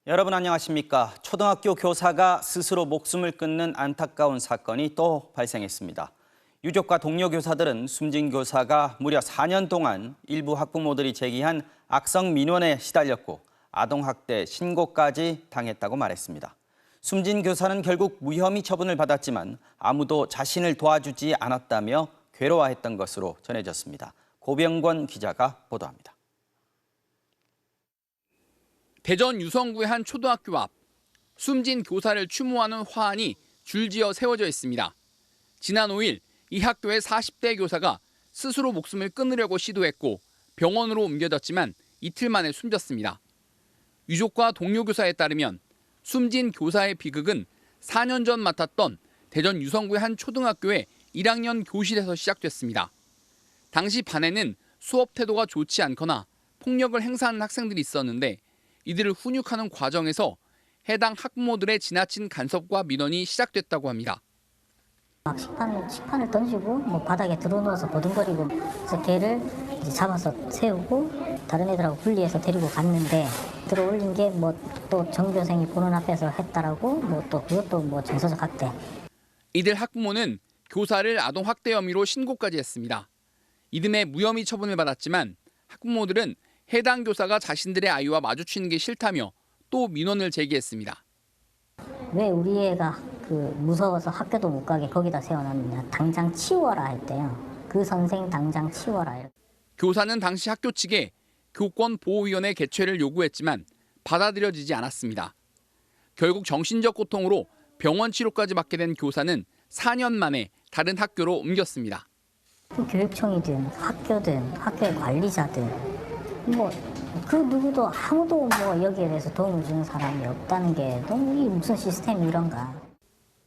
여러분 안녕하십니까? 초등학교 교사가 스스로 목숨을 끊는 안타까운 사건이 또 발생했습니다. 유족과 동료 교사들은 숨진 교사가 무려 4년 동안 일부 학부모들이 제기한 악성 민원에 시달렸고 아동학대 신고까지 당했다고 말했습니다. 숨진 교사는 결국 무혐의 처분을 받았지만 아무도 자신을 도와주지 않았다며 괴로워했던 것으로 전해졌습니다. 고병권 기자가 보도합니다. 대전 유성구의 한 초등학교 앞, 숨진 교사를 추모하는 화환이 줄지어 세워져 있습니다. 지난 5일 이 학교의 40대 교사가 스스로 목숨을 끊으려고 시도했고 병원으로 옮겨졌지만 이틀 만에 숨졌습니다. 유족과 동료 교사에 따르면 숨진 교사의 비극은 4년 전 맡았던 대전 유성구의 한 초등학교의 1학년 교실에서 시작됐습니다. 당시 반에는 수업 태도가 좋지 않거나 폭력을 행사하는 학생들이 있었는데 이들을 훈육하는 과정에서 해당 학부모들의 지나친 간섭과 민원이 시작됐다고 합니다. 막 식판을 던지고 바닥에 들어누워서 보듬거리고 그래서 걔를 이제 잡아서 세우고 다른 애들하고 분리해서 데리고 갔는데 들어올린 게 또 전교생이 보는 앞에서 했다라고 또 그것도 정서적 학대. 이들 학부모는 교사를 아동 학대 혐의로 신고까지 했습니다. 이듬해 무혐의 처분을 받았지만 학부모들은 해당 교사가 자신들의 아이와 마주치는 게 싫다며 또 민원을 제기했습니다. 왜 우리 애가 무서워서 학교도 못 가게 거기다 세워놨느냐. 당장 치워라 했대요. 그 선생 당장 치워라. 교사는 당시 학교 측에 교권보호위원회 개최를 요구했지만 받아들여지지 않았습니다. 결국 정신적 고통으로 병원 치료까지 받게 된 교사는 4년 만에 다른 학교로 옮겼습니다. 교육청이든 학교든 학교의 관리자든 그 누구도 아무도 여기에 대해서 도움을 주는 사람이 없다는 게 너무 이 무슨 시스템이 이런가.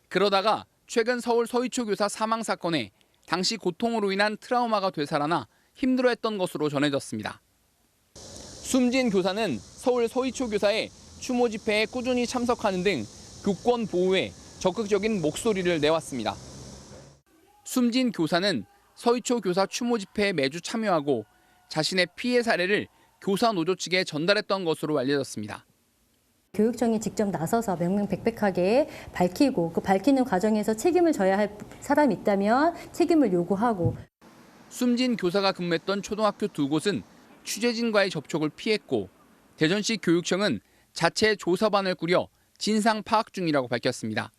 그러다가 최근 서울 서희초 교사 사망 사건에 당시 고통으로 인한 트라우마가 되살아나 힘들어했던 것으로 전해졌습니다. 숨진 교사는 서울 서희초 교사의 추모 집회에 꾸준히 참석하는 등 교권 보호에 적극적인 목소리를 내왔습니다. 숨진 교사는 서희초 교사 추모 집회에 매주 참여하고 자신의 피해 사례를 교사 노조 측에 전달했던 것으로 알려졌습니다. 교육청이 직접 나서서 명명백백하게 밝히고 그 밝히는 과정에서 책임을 져야 할 사람이 있다면 책임을 요구하고. 숨진 교사가 근무했던 초등학교 두 곳은 취재진과의 접촉을 피했고 대전시 교육청은 자체 조사반을 꾸려 진상 파악 중이라고 밝혔습니다.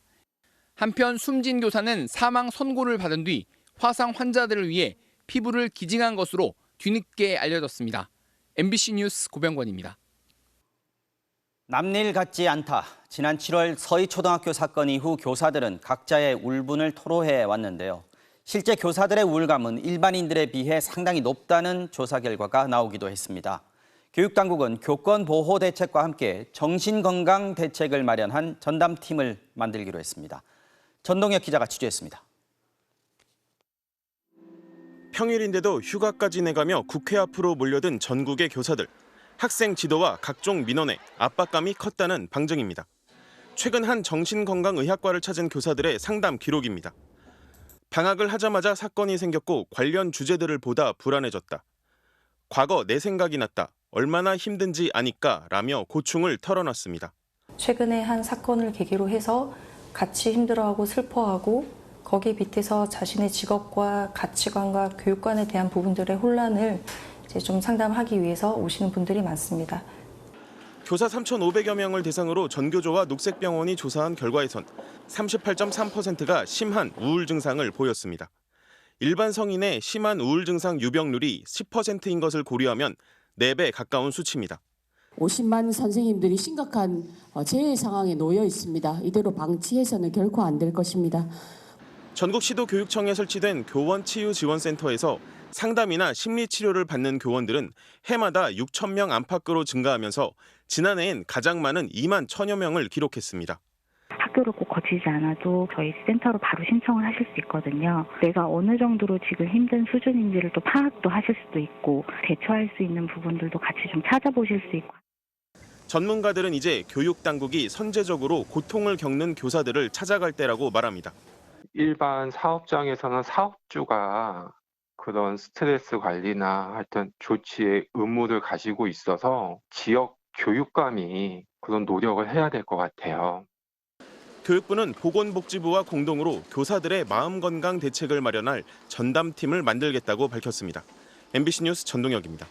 한편 숨진 교사는 사망 선고를 받은 뒤 화상 환자들을 위해 피부를 기증한 것으로 뒤늦게 알려졌습니다. MBC 뉴스 고병권입니다. 남일 같지 않다. 지난 7월 서희초등학교 사건 이후 교사들은 각자의 울분을 토로해 왔는데요. 실제 교사들의 우울감은 일반인들에 비해 상당히 높다는 조사 결과가 나오기도 했습니다. 교육당국은 교권보호대책과 함께 정신건강 대책을 마련한 전담팀을 만들기로 했습니다. 전동혁 기자가 취재했습니다. 평일인데도 휴가까지 내가며 국회 앞으로 몰려든 전국의 교사들. 학생 지도와 각종 민원에 압박감이 컸다는 방증입니다. 최근 한 정신건강의학과를 찾은 교사들의 상담 기록입니다. 방학을 하자마자 사건이 생겼고 관련 주제들을 보다 불안해졌다. 과거 내 생각이 났다. 얼마나 힘든지 아니까 라며 고충을 털어놨습니다. 최근에 한 사건을 계기로 해서 같이 힘들어하고 슬퍼하고 거기에 밑에서 자신의 직업과 가치관과 교육관에 대한 부분들의 혼란을 이제 좀 상담하기 위해서 오시는 분들이 많습니다. 교사 3,500여 명을 대상으로 전교조와 녹색병원이 조사한 결과에선 38.3%가 심한 우울 증상을 보였습니다. 일반 성인의 심한 우울 증상 유병률이 10%인 것을 고려하면 4배 가까운 수치입니다. 50만 선생님들이 심각한 재해 상황에 놓여 있습니다. 이대로 방치해서는 결코 안 될 것입니다. 전국 시도교육청에 설치된 교원치유지원센터에서 상담이나 심리치료를 받는 교원들은 해마다 6천 명 안팎으로 증가하면서 지난해엔 가장 많은 2만 1천여 명을 기록했습니다. 학교를 꼭 거치지 않아도 저희 센터로 바로 신청을 하실 수 있거든요. 내가 어느 정도로 지금 힘든 수준인지를 또 파악도 하실 수도 있고 대처할 수 있는 부분들도 같이 좀 찾아보실 수 있고. 전문가들은 이제 교육당국이 선제적으로 고통을 겪는 교사들을 찾아갈 때라고 말합니다. 일반 사업장에서는 사업주가 그런 스트레스 관리나 하여튼 조치의 의무를 가지고 있어서 지역 교육감이 그런 노력을 해야 될 것 같아요. 교육부는 보건복지부와 공동으로 교사들의 마음건강 대책을 마련할 전담팀을 만들겠다고 밝혔습니다. MBC 뉴스 전동혁입니다.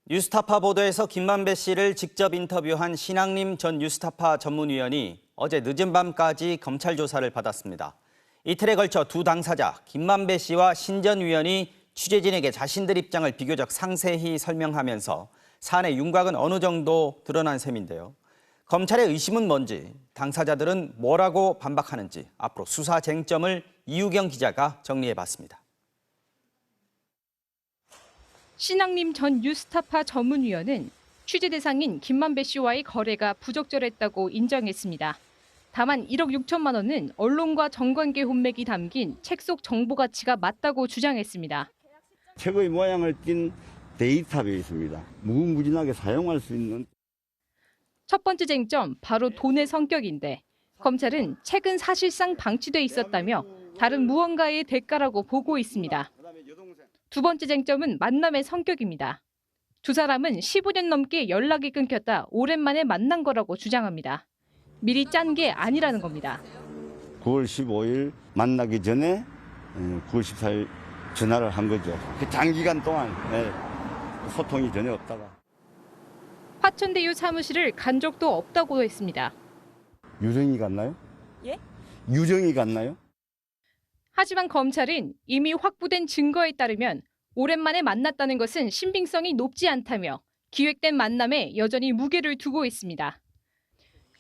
뉴스타파 보도에서 김만배 씨를 직접 인터뷰한 신앙림 전 뉴스타파 전문위원이 어제 늦은 밤까지 검찰 조사를 받았습니다. 이틀에 걸쳐 두 당사자 김만배 씨와 신 전 위원이 취재진에게 자신들 입장을 비교적 상세히 설명하면서 사안의 윤곽은 어느 정도 드러난 셈인데요. 검찰의 의심은 뭔지, 당사자들은 뭐라고 반박하는지 앞으로 수사 쟁점을 이유경 기자가 정리해봤습니다. 신앙림 전 뉴스타파 전문위원은 취재 대상인 김만배 씨와의 거래가 부적절했다고 인정했습니다. 다만 1억 6천만 원은 언론과 정관계 혼맥이 담긴 책 속 정보 가치가 맞다고 주장했습니다. 책의 모양을 띈 데이터베이스입니다. 무궁무진하게 사용할 수 있는. 첫 번째 쟁점, 바로 돈의 성격인데 검찰은 책은 사실상 방치돼 있었다며 다른 무언가의 대가라고 보고 있습니다. 두 번째 쟁점은 만남의 성격입니다. 두 사람은 15년 넘게 연락이 끊겼다 오랜만에 만난 거라고 주장합니다. 미리 짠 게 아니라는 겁니다. 9월 15일 만나기 전에 9월 14일 전화를 한 거죠. 장기간 동안 소통이 전혀 없다가. 화천대유 사무실을 간 적도 없다고 했습니다. 유정이 갔나요? 예? 유정이 갔나요? 하지만 검찰은 이미 확보된 증거에 따르면 오랜만에 만났다는 것은 신빙성이 높지 않다며 기획된 만남에 여전히 무게를 두고 있습니다.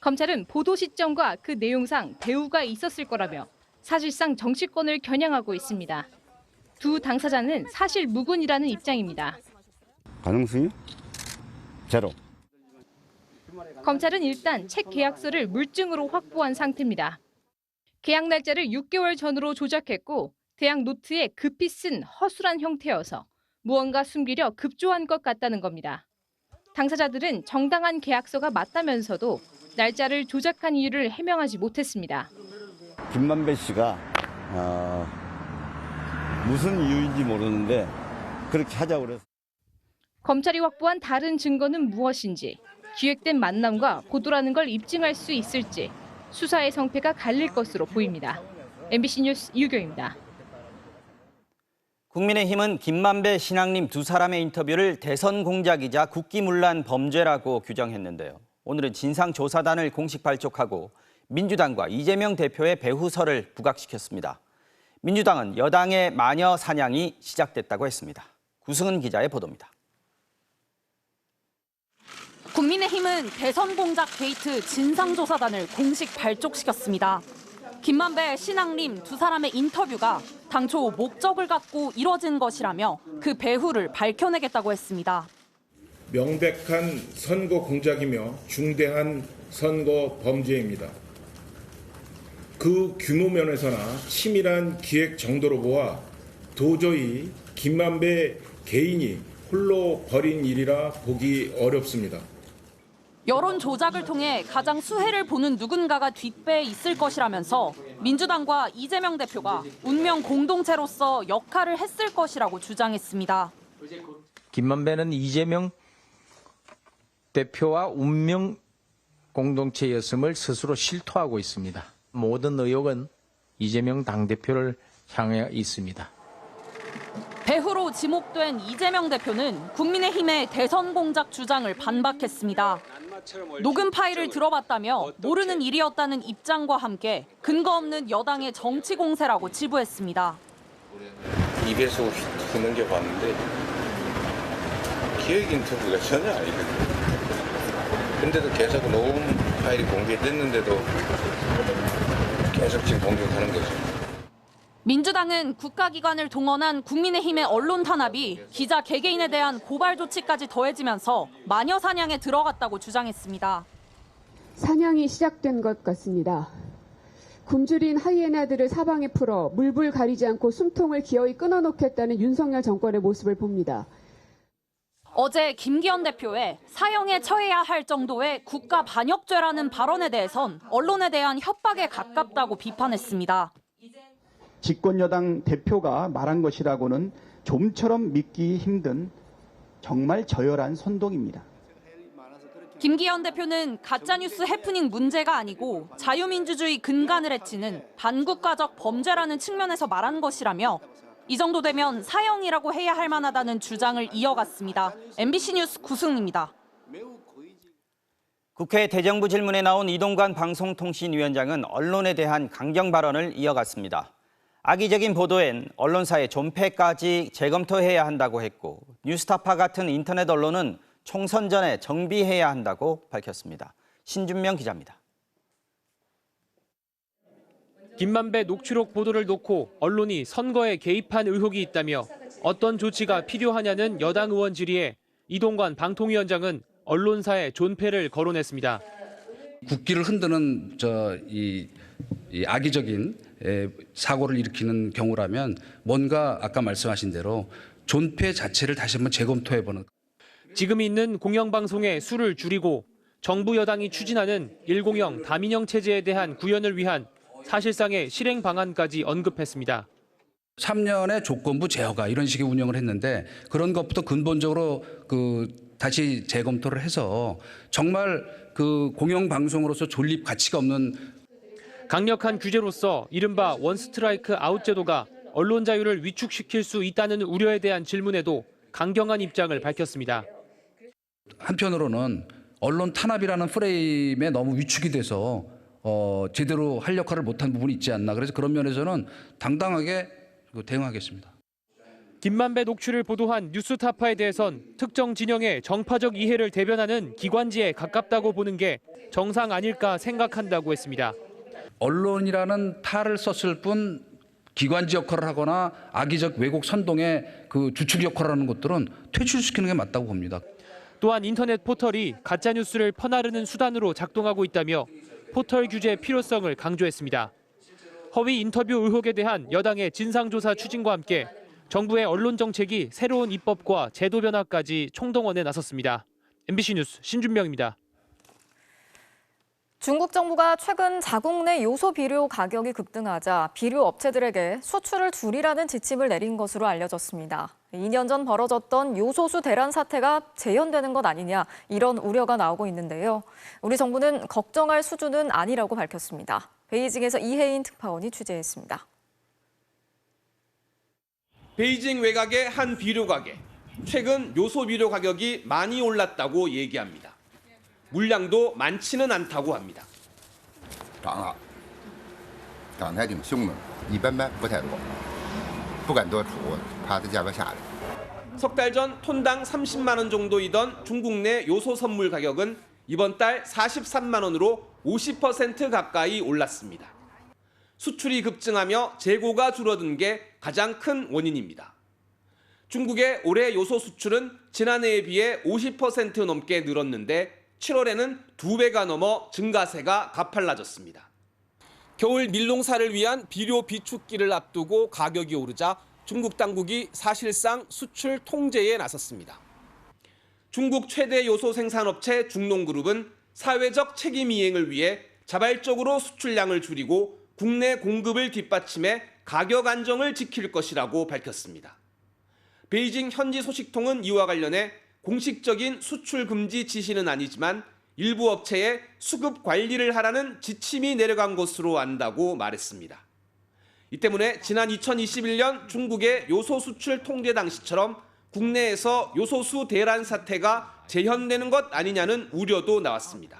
검찰은 보도 시점과 그 내용상 대우가 있었을 거라며 사실상 정치권을 겨냥하고 있습니다. 두 당사자는 사실 무근이라는 입장입니다. 가능성이 제로. 검찰은 일단 책 계약서를 물증으로 확보한 상태입니다. 계약 날짜를 6개월 전으로 조작했고 대학 노트에 급히 쓴 허술한 형태여서 무언가 숨기려 급조한 것 같다는 겁니다. 당사자들은 정당한 계약서가 맞다면서도 날짜를 조작한 이유를 해명하지 못했습니다. 김만배 씨가 무슨 이유인지 모르는데 그렇게 하자고 그래서. 검찰이 확보한 다른 증거는 무엇인지, 기획된 만남과 보도라는 걸 입증할 수 있을지 수사의 성패가 갈릴 것으로 보입니다. MBC 뉴스 이유경입니다. 국민의힘은 김만배, 신앙림 두 사람의 인터뷰를 대선 공작이자 국기문란 범죄라고 규정했는데요. 오늘은 진상조사단을 공식 발족하고 민주당과 이재명 대표의 배후설을 부각시켰습니다. 민주당은 여당의 마녀 사냥이 시작됐다고 했습니다. 구승은 기자의 보도입니다. 국민의힘은 대선 공작 게이트 진상조사단을 공식 발족시켰습니다. 김만배, 신앙림 두 사람의 인터뷰가 당초 목적을 갖고 이뤄진 것이라며 그 배후를 밝혀내겠다고 했습니다. 명백한 선거 공작이며 중대한 선거 범죄입니다. 그 규모 면에서나 치밀한 기획 정도로 보아 도저히 김만배 개인이 홀로 벌인 일이라 보기 어렵습니다. 여론 조작을 통해 가장 수혜를 보는 누군가가 뒷배에 있을 것이라면서 민주당과 이재명 대표가 운명 공동체로서 역할을 했을 것이라고 주장했습니다. 김만배는 이재명 대표와 운명 공동체였음을 스스로 실토하고 있습니다. 모든 의혹은 이재명 당대표를 향해 있습니다. 배후로 지목된 이재명 대표는 국민의힘의 대선 공작 주장을 반박했습니다. 녹음 파일을 들어봤다며 모르는 일이었다는 입장과 함께 근거 없는 여당의 정치 공세라고 치부했습니다. 입에서 휘는 게 봤는데 기획 인터뷰가 전혀 아니거든요. 근데도 계속 녹음 파일이 공개됐는데도 계속 지금 공격하는 거죠. 민주당은 국가기관을 동원한 국민의힘의 언론 탄압이 기자 개개인에 대한 고발 조치까지 더해지면서 마녀 사냥에 들어갔다고 주장했습니다. 사냥이 시작된 것 같습니다. 굶주린 하이에나들을 사방에 풀어 물불 가리지 않고 숨통을 기어이 끊어놓겠다는 윤석열 정권의 모습을 봅니다. 어제 김기현 대표의 사형에 처해야 할 정도의 국가 반역죄라는 발언에 대해선 언론에 대한 협박에 가깝다고 비판했습니다. 집권여당 대표가 말한 것이라고는 좀처럼 믿기 힘든 정말 저열한 선동입니다. 김기현 대표는 가짜뉴스 해프닝 문제가 아니고 자유민주주의 근간을 해치는 반국가적 범죄라는 측면에서 말한 것이라며 이 정도 되면 사형이라고 해야 할 만하다는 주장을 이어갔습니다. MBC 뉴스 구승입니다. 국회 대정부 질문에 나온 이동관 방송통신위원장은 언론에 대한 강경 발언을 이어갔습니다. 악의적인 보도엔 언론사의 존폐까지 재검토해야 한다고 했고 뉴스타파 같은 인터넷 언론은 총선 전에 정비해야 한다고 밝혔습니다. 신준명 기자입니다. 김만배 녹취록 보도를 놓고 언론이 선거에 개입한 의혹이 있다며 어떤 조치가 필요하냐는 여당 의원 질의에 이동관 방통위원장은 언론사의 존폐를 거론했습니다. 국기를 흔드는 이 악의적인 사고를 일으키는 경우라면 뭔가 아까 말씀하신 대로 존폐 자체를 다시 한번 재검토해보는. 지금 있는 공영방송의 수를 줄이고 정부 여당이 추진하는 1공영 다민영 체제에 대한 구현을 위한 사실상의 실행 방안까지 언급했습니다. 3년의 조건부 제어가 이런 식의 운영을 했는데 그런 것부터 근본적으로 다시 재검토를 해서 정말 공영방송으로서 존립 가치가 없는 강력한 규제로서 이른바 원스트라이크 아웃 제도가 언론 자유를 위축시킬 수 있다는 우려에 대한 질문에도 강경한 입장을 밝혔습니다. 한편으로는 언론 탄압이라는 프레임에 너무 위축이 돼서 제대로 할 역할을 못한 부분이 있지 않나. 그래서 그런 면에서는 당당하게 대응하겠습니다. 김만배 녹취를 보도한 뉴스타파에 대해선 특정 진영의 정파적 이해를 대변하는 기관지에 가깝다고 보는 게 정상 아닐까 생각한다고 했습니다. 언론이라는 탈을 썼을 뿐 기관지 역할을 하거나 악의적 왜곡 선동의 주축 역할을 하는 것들은 퇴출시키는 게 맞다고 봅니다. 또한 인터넷 포털이 가짜뉴스를 퍼나르는 수단으로 작동하고 있다며 포털 규제 필요성을 강조했습니다. 허위 인터뷰 의혹에 대한 여당의 진상조사 추진과 함께 정부의 언론 정책이 새로운 입법과 제도 변화까지 총동원에 나섰습니다. MBC 뉴스 신준명입니다. 중국 정부가 최근 자국 내 요소 비료 가격이 급등하자 비료 업체들에게 수출을 줄이라는 지침을 내린 것으로 알려졌습니다. 2년 전 벌어졌던 요소수 대란 사태가 재현되는 것 아니냐 이런 우려가 나오고 있는데요. 우리 정부는 걱정할 수준은 아니라고 밝혔습니다. 베이징에서 이혜인 특파원이 취재했습니다. 베이징 외곽의 한 비료 가게. 최근 요소 비료 가격이 많이 올랐다고 얘기합니다. 물량도 많지는 않다고 합니다. 涨得还挺凶的，一般般，不太多，不敢多储，怕它价格下来。 석 달 전 톤당 30만 원 정도이던 중국 내 요소 선물 가격은 이번 달 43만 원으로 50% 가까이 올랐습니다. 수출이 급증하며 재고가 줄어든 게 가장 큰 원인입니다. 중국의 올해 요소 수출은 지난해에 비해 50% 넘게 늘었는데 7월에는 2배가 넘어 증가세가 가팔라졌습니다. 겨울 밀농사를 위한 비료 비축기를 앞두고 가격이 오르자 중국 당국이 사실상 수출 통제에 나섰습니다. 중국 최대 요소 생산업체 중농그룹은 사회적 책임 이행을 위해 자발적으로 수출량을 줄이고 국내 공급을 뒷받침해 가격 안정을 지킬 것이라고 밝혔습니다. 베이징 현지 소식통은 이와 관련해 공식적인 수출 금지 지시는 아니지만 일부 업체에 수급 관리를 하라는 지침이 내려간 것으로 안다고 말했습니다. 이 때문에 지난 2021년 중국의 요소 수출 통제 당시처럼 국내에서 요소수 대란 사태가 재현되는 것 아니냐는 우려도 나왔습니다.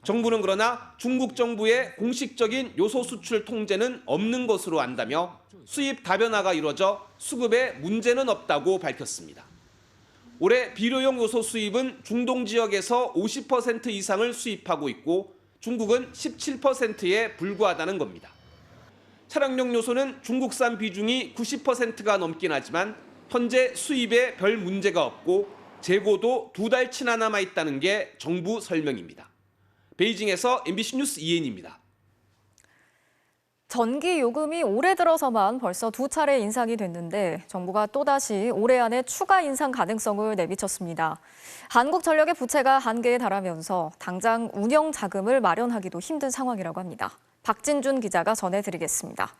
정부는 그러나 중국 정부의 공식적인 요소 수출 통제는 없는 것으로 안다며 수입 다변화가 이루어져 수급에 문제는 없다고 밝혔습니다. 올해 비료용 요소 수입은 중동 지역에서 50% 이상을 수입하고 있고 중국은 17%에 불과하다는 겁니다. 차량용 요소는 중국산 비중이 90%가 넘긴 하지만 현재 수입에 별 문제가 없고 재고도 2달치나 남아있다는 게 정부 설명입니다. 베이징에서 MBC 뉴스 이혜인입니다. 전기 요금이 올해 들어서만 벌써 2차례 인상이 됐는데 정부가 또다시 올해 안에 추가 인상 가능성을 내비쳤습니다. 한국전력의 부채가 한계에 달하면서 당장 운영 자금을 마련하기도 힘든 상황이라고 합니다. 박진준 기자가 전해드리겠습니다.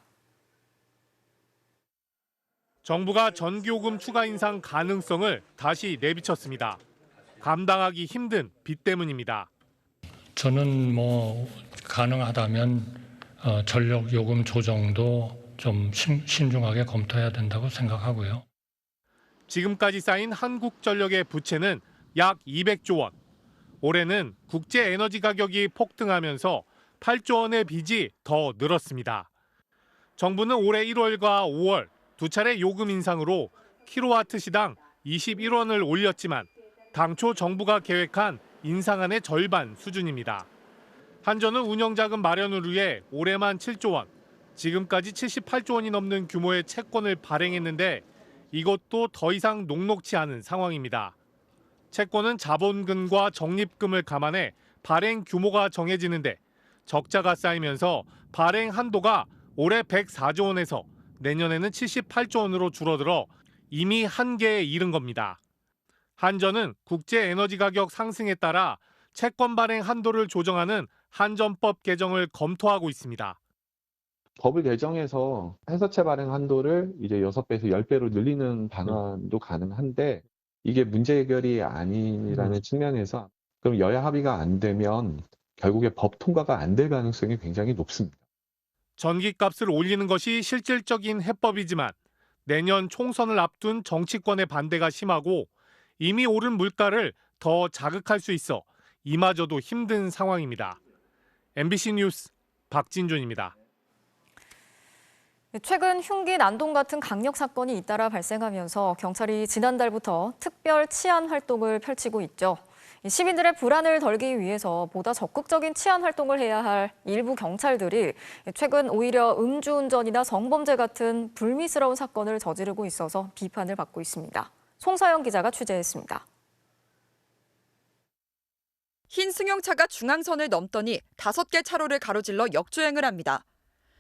정부가 전기요금 추가 인상 가능성을 다시 내비쳤습니다. 감당하기 힘든 빚 때문입니다. 저는 가능하다면 전력 요금 조정도 좀 신중하게 검토해야 된다고 생각하고요. 지금까지 쌓인 한국전력의 부채는 약 200조 원. 올해는 국제 에너지 가격이 폭등하면서 8조 원의 빚이 더 늘었습니다. 정부는 올해 1월과 5월 두 차례 요금 인상으로 킬로와트 시당 21원을 올렸지만 당초 정부가 계획한 인상안의 절반 수준입니다. 한전은 운영자금 마련을 위해 올해만 7조 원, 지금까지 78조 원이 넘는 규모의 채권을 발행했는데 이것도 더 이상 녹록치 않은 상황입니다. 채권은 자본금과 적립금을 감안해 발행 규모가 정해지는데 적자가 쌓이면서 발행 한도가 올해 104조 원에서 내년에는 78조 원으로 줄어들어 이미 한계에 이른 겁니다. 한전은 국제 에너지 가격 상승에 따라 채권 발행 한도를 조정하는 한전법 개정을 검토하고 있습니다. 법을 개정해서 회사채 발행 한도를 이제 6배에서 10배로 늘리는 방안도 가능한데 이게 문제 해결이 아니라는 측면에서 그럼 여야 합의가 안 되면 결국에 법 통과가 안 될 가능성이 굉장히 높습니다. 전기값을 올리는 것이 실질적인 해법이지만 내년 총선을 앞둔 정치권의 반대가 심하고 이미 오른 물가를 더 자극할 수 있어 이마저도 힘든 상황입니다. MBC 뉴스 박진준입니다. 최근 흉기 난동 같은 강력 사건이 잇따라 발생하면서 경찰이 지난달부터 특별 치안 활동을 펼치고 있죠. 시민들의 불안을 덜기 위해서 보다 적극적인 치안 활동을 해야 할 일부 경찰들이 최근 오히려 음주운전이나 성범죄 같은 불미스러운 사건을 저지르고 있어서 비판을 받고 있습니다. 송서영 기자가 취재했습니다. 흰 승용차가 중앙선을 넘더니 5개 차로를 가로질러 역주행을 합니다.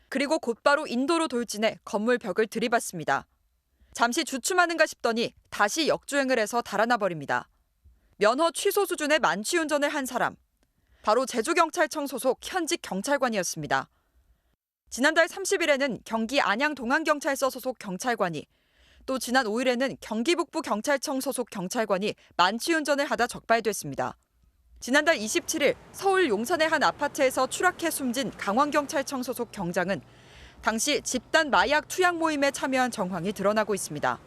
그리고 곧바로 인도로 돌진해 건물 벽을 들이받습니다. 잠시 주춤하는가 싶더니 다시 역주행을 해서 달아나 버립니다. 면허 취소 수준의 만취운전을 한 사람, 바로 제주경찰청 소속 현직 경찰관이었습니다. 지난달 30일에는 경기 안양동안경찰서 소속 경찰관이, 또 지난 5일에는 경기북부경찰청 소속 경찰관이 만취운전을 하다 적발됐습니다. 지난달 27일 서울 용산의 한 아파트에서 추락해 숨진 강원경찰청 소속 경장은 당시 집단 마약 투약 모임에 참여한 정황이 드러나고 있습니다.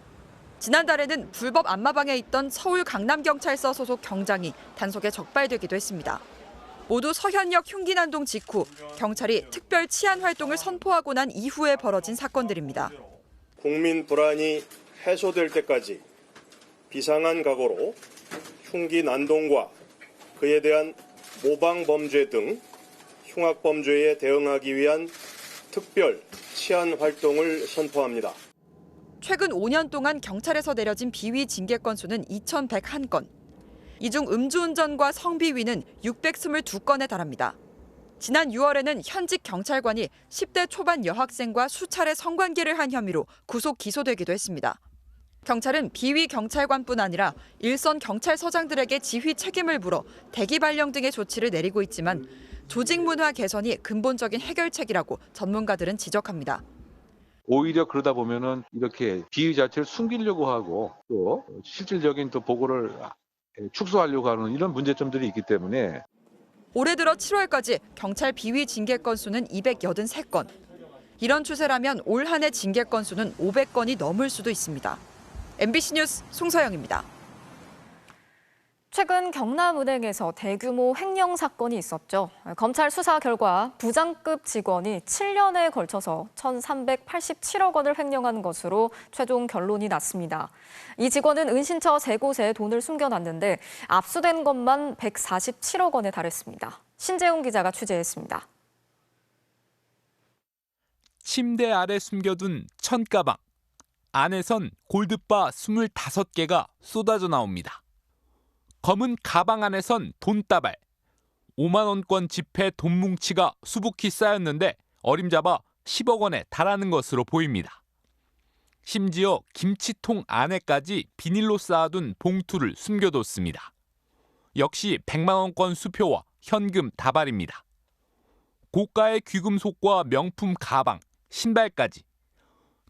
지난달에는 불법 안마방에 있던 서울 강남경찰서 소속 경장이 단속에 적발되기도 했습니다. 모두 서현역 흉기 난동 직후 경찰이 특별 치안 활동을 선포하고 난 이후에 벌어진 사건들입니다. 국민 불안이 해소될 때까지 비상한 각오로 흉기 난동과 그에 대한 모방 범죄 등 흉악 범죄에 대응하기 위한 특별 치안 활동을 선포합니다. 최근 5년 동안 경찰에서 내려진 비위 징계 건수는 2,101건. 이 중 음주운전과 성비위는 622건에 달합니다. 지난 6월에는 현직 경찰관이 10대 초반 여학생과 수차례 성관계를 한 혐의로 구속 기소되기도 했습니다. 경찰은 비위 경찰관뿐 아니라 일선 경찰서장들에게 지휘 책임을 물어 대기 발령 등의 조치를 내리고 있지만 조직 문화 개선이 근본적인 해결책이라고 전문가들은 지적합니다. 오히려 그러다 보면은 이렇게 비위 자체를 숨기려고 하고 또 실질적인 또 보고를 축소하려고 하는 이런 문제점들이 있기 때문에 올해 들어 7월까지 경찰 비위 징계 건수는 283건. 이런 추세라면 올 한 해 징계 건수는 500건이 넘을 수도 있습니다. MBC 뉴스 송서영입니다. 최근 경남은행에서 대규모 횡령 사건이 있었죠. 검찰 수사 결과 부장급 직원이 7년에 걸쳐서 1,387억 원을 횡령한 것으로 최종 결론이 났습니다. 이 직원은 은신처 3곳에 돈을 숨겨놨는데 압수된 것만 147억 원에 달했습니다. 신재훈 기자가 취재했습니다. 침대 아래 숨겨둔 천가방. 안에선 골드바 25개가 쏟아져 나옵니다. 검은 가방 안에선 돈다발, 5만 원권 지폐 돈 뭉치가 수북히 쌓였는데 어림잡아 10억 원에 달하는 것으로 보입니다. 심지어 김치통 안에까지 비닐로 쌓아둔 봉투를 숨겨뒀습니다. 역시 100만 원권 수표와 현금 다발입니다. 고가의 귀금속과 명품 가방, 신발까지.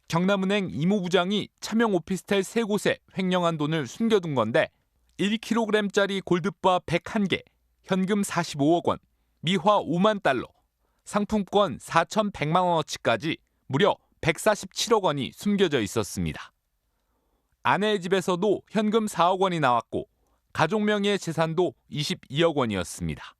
경남은행 이모부장이 차명 오피스텔 3곳에 횡령한 돈을 숨겨둔 건데 1kg짜리 골드바 101개, 현금 45억 원, 미화 5만 달러, 상품권 4,100만 원어치까지 무려 147억 원이 숨겨져 있었습니다. 아내의 집에서도 현금 4억 원이 나왔고 가족 명의의 재산도 22억 원이었습니다.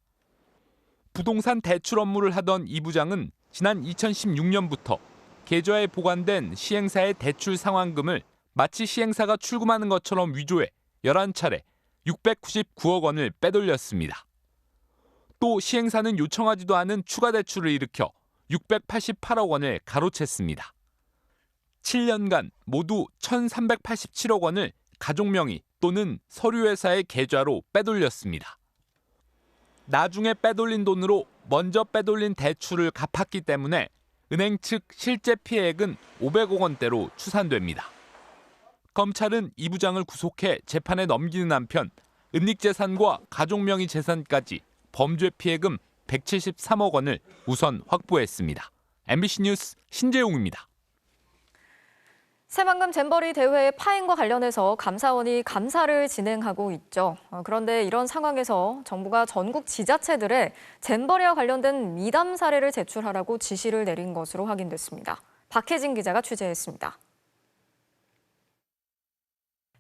부동산 대출 업무를 하던 이 부장은 지난 2016년부터 계좌에 보관된 시행사의 대출 상환금을 마치 시행사가 출금하는 것처럼 위조해 11차례 699억 원을 빼돌렸습니다. 또 시행사는 요청하지도 않은 추가 대출을 일으켜 688억 원을 가로챘습니다. 7년간 모두 1,387억 원을 가족 명의 또는 서류회사의 계좌로 빼돌렸습니다. 나중에 빼돌린 돈으로 먼저 빼돌린 대출을 갚았기 때문에 은행 측 실제 피해액은 500억 원대로 추산됩니다. 검찰은 이 부장을 구속해 재판에 넘기는 한편 은닉재산과 가족 명의 재산까지 범죄 피해금 173억 원을 우선 확보했습니다. MBC 뉴스 신재용입니다. 새만금 잼버리 대회 파행과 관련해서 감사원이 감사를 진행하고 있죠. 그런데 이런 상황에서 정부가 전국 지자체들에 잼버리와 관련된 미담 사례를 제출하라고 지시를 내린 것으로 확인됐습니다. 박혜진 기자가 취재했습니다.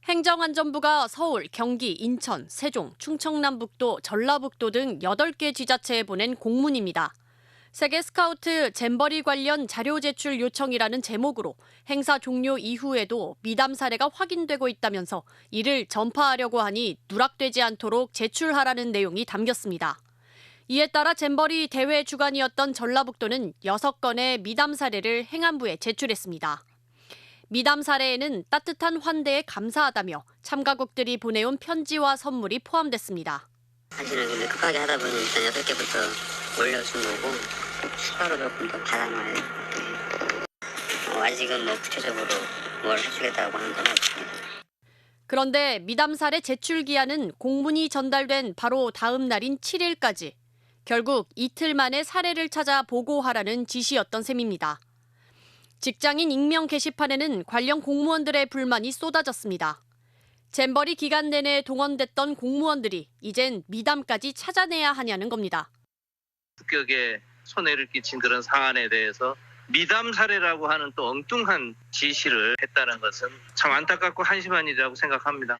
행정안전부가 서울, 경기, 인천, 세종, 충청남북도, 전라북도 등 8개 지자체에 보낸 공문입니다. 세계 스카우트 잼버리 관련 자료 제출 요청이라는 제목으로 행사 종료 이후에도 미담 사례가 확인되고 있다면서 이를 전파하려고 하니 누락되지 않도록 제출하라는 내용이 담겼습니다. 이에 따라 잼버리 대회 주관이었던 전라북도는 6건의 미담 사례를 행안부에 제출했습니다. 미담 사례에는 따뜻한 환대에 감사하다며 참가국들이 보내온 편지와 선물이 포함됐습니다. 사실은 근데 급하게 하다 보니 일단 6개부터 올려준 거고 추가로 조금 더 받아놔야 돼. 아직은 구체적으로 뭘 해주겠다고 하는 건 없습니다. 그런데 미담 사례 제출 기한은 공문이 전달된 바로 다음 날인 7일까지. 결국 이틀 만에 사례를 찾아 보고하라는 지시였던 셈입니다. 직장인 익명 게시판에는 관련 공무원들의 불만이 쏟아졌습니다. 잼버리 기간 내내 동원됐던 공무원들이 이젠 미담까지 찾아내야 하냐는 겁니다. 국격에 손해를 끼친 그런 사안에 대해서 미담 사례라고 하는 또 엉뚱한 지시를 했다는 것은 참 안타깝고 한심한 일이라고 생각합니다.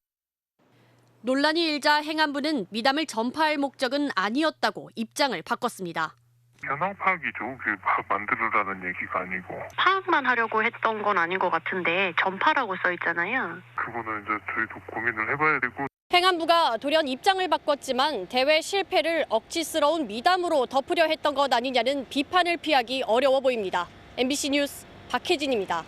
논란이 일자 행안부는 미담을 전파할 목적은 아니었다고 입장을 바꿨습니다. 현황 파악이죠. 만들으라는 얘기가 아니고. 파악만 하려고 했던 건 아닌 것 같은데 전파라고 써 있잖아요. 그거는 이제 저희도 고민을 해봐야 되고. 행안부가 돌연 입장을 바꿨지만 대회 실패를 억지스러운 미담으로 덮으려 했던 것 아니냐는 비판을 피하기 어려워 보입니다. MBC 뉴스 박혜진입니다.